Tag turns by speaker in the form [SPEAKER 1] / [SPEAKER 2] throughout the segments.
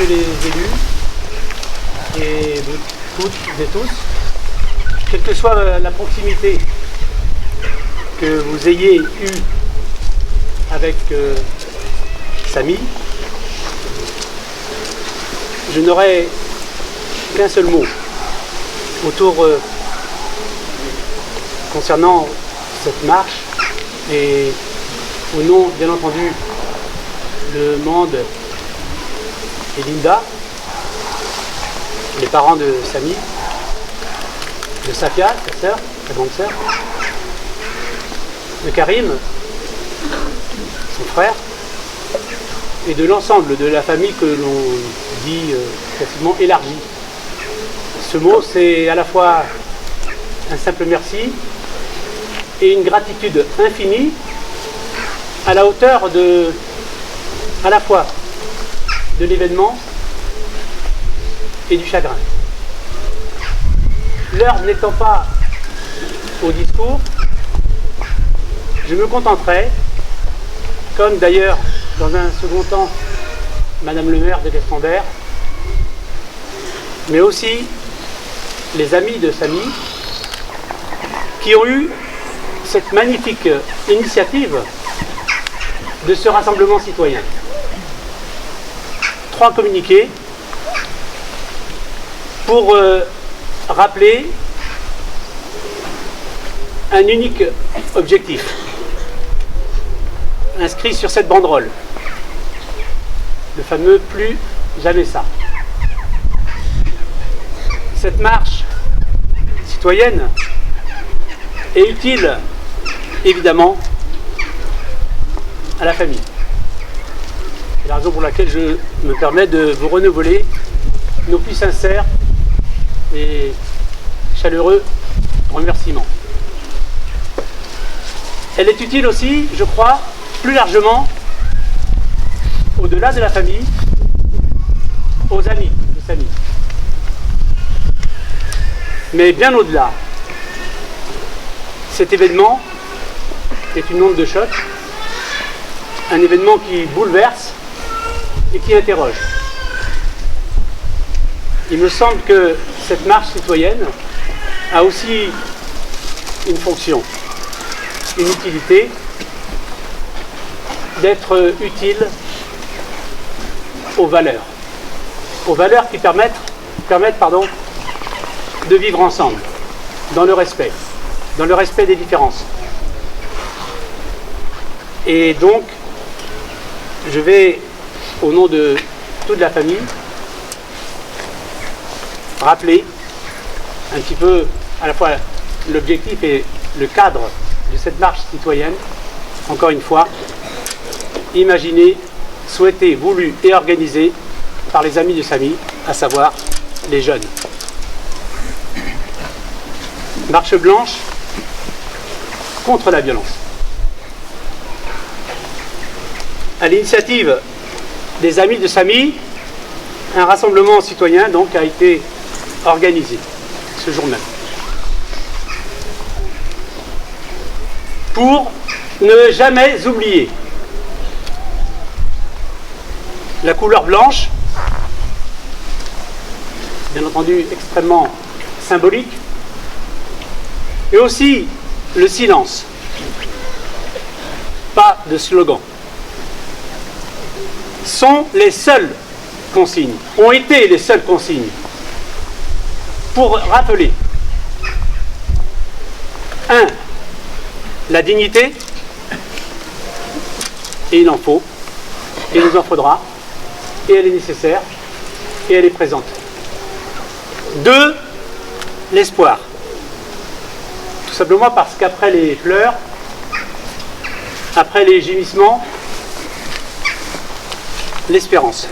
[SPEAKER 1] messieurs les élus, et vous toutes et tous, quelle que soit la proximité que vous ayez eue avec Samy, je n'aurai qu'un seul mot autour concernant cette marche et au nom, bien entendu, de Mande et Linda, les parents de Samy, de Safia, sa sœur, sa grande sœur, de Karim, son frère, et de l'ensemble de la famille que l'on dit facilement élargie. Ce mot, c'est à la fois un simple merci et une gratitude infinie à la hauteur à la fois de l'événement et du chagrin. L'heure n'étant pas au discours, je me contenterai, comme d'ailleurs dans un second temps Madame le maire de Guestembert, mais aussi les amis de Samy, qui ont eu cette magnifique initiative de ce rassemblement citoyen. 3 communiqués pour rappeler un unique objectif inscrit sur cette banderole, le fameux « Plus jamais ça ». Cette marche citoyenne est utile, évidemment, à la famille. C'est la raison pour laquelle je me permets de vous renouveler nos plus sincères et chaleureux remerciements. Elle est utile aussi, je crois, plus largement, au-delà de la famille, aux amis de Samy. Mais bien au-delà, cet événement est une onde de choc, un événement qui bouleverse et qui interroge. Il me semble que cette marche citoyenne a aussi une fonction, une utilité, d'être utile aux valeurs qui permettent de vivre ensemble, dans le respect des différences. Et donc, je vais, au nom de toute la famille, rappeler un petit peu à la fois l'objectif et le cadre de cette marche citoyenne, encore une fois, imaginée, souhaitée, voulue et organisée par les amis de Samy, à savoir les jeunes. Marche blanche contre la violence. À l'initiative des amis de Samy, un rassemblement citoyen donc a été organisé ce jour même. Pour ne jamais oublier la couleur blanche, bien entendu extrêmement symbolique, et aussi le silence. Pas de slogan. Sont les seules consignes, ont été les seules consignes pour rappeler 1. La dignité, et il en faut, et il nous en faudra, et elle est nécessaire, et elle est présente. 2. L'espoir. Tout simplement parce qu'après les pleurs, après les gémissements, l'espérance,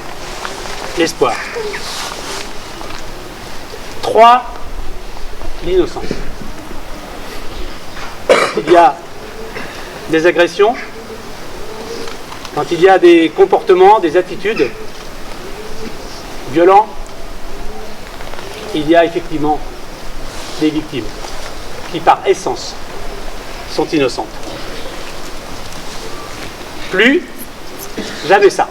[SPEAKER 1] l'espoir. 3. L'innocence. Quand il y a des agressions, quand il y a des comportements, des attitudes violents, il y a effectivement des victimes qui, par essence, sont innocentes. Plus jamais ça.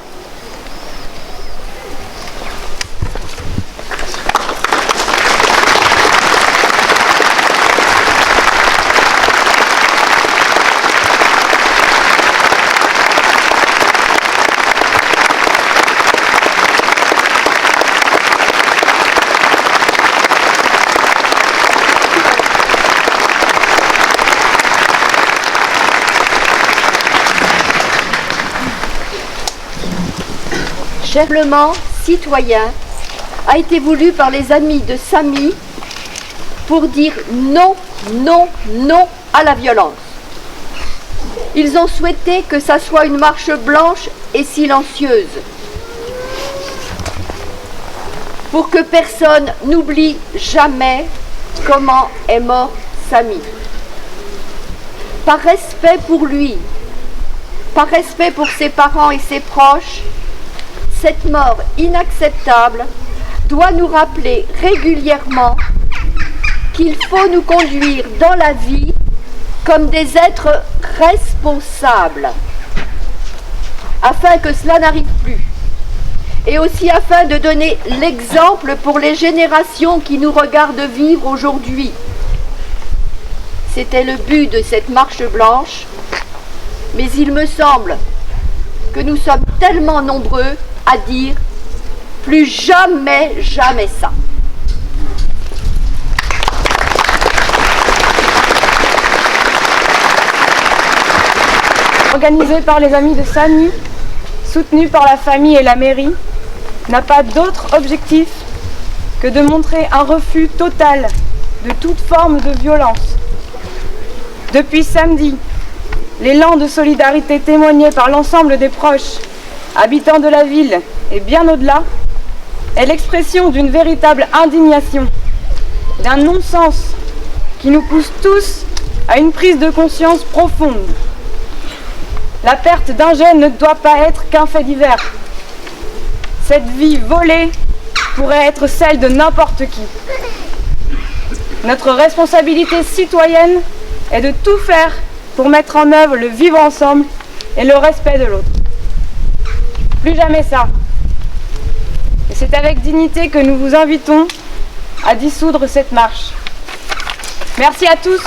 [SPEAKER 2] Rassemblement citoyen a été voulu par les amis de Samy pour dire non, non, non à la violence. Ils ont souhaité que ça soit une marche blanche et silencieuse, pour que personne n'oublie jamais comment est mort Samy. Par respect pour lui, par respect pour ses parents et ses proches, cette mort inacceptable doit nous rappeler régulièrement qu'il faut nous conduire dans la vie comme des êtres responsables, afin que cela n'arrive plus, et aussi afin de donner l'exemple pour les générations qui nous regardent vivre aujourd'hui. C'était le but de cette marche blanche, mais il me semble que nous sommes tellement nombreux à dire « plus jamais, jamais ça ».
[SPEAKER 3] Organisé par les amis de Samy, soutenu par la famille et la mairie, n'a pas d'autre objectif que de montrer un refus total de toute forme de violence. Depuis samedi, l'élan de solidarité témoigné par l'ensemble des proches, habitants de la ville et bien au-delà, est l'expression d'une véritable indignation, d'un non-sens qui nous pousse tous à une prise de conscience profonde. La perte d'un jeune ne doit pas être qu'un fait divers. Cette vie volée pourrait être celle de n'importe qui. Notre responsabilité citoyenne est de tout faire pour mettre en œuvre le vivre ensemble et le respect de l'autre. Plus jamais ça. Et c'est avec dignité que nous vous invitons à dissoudre cette marche. Merci à tous.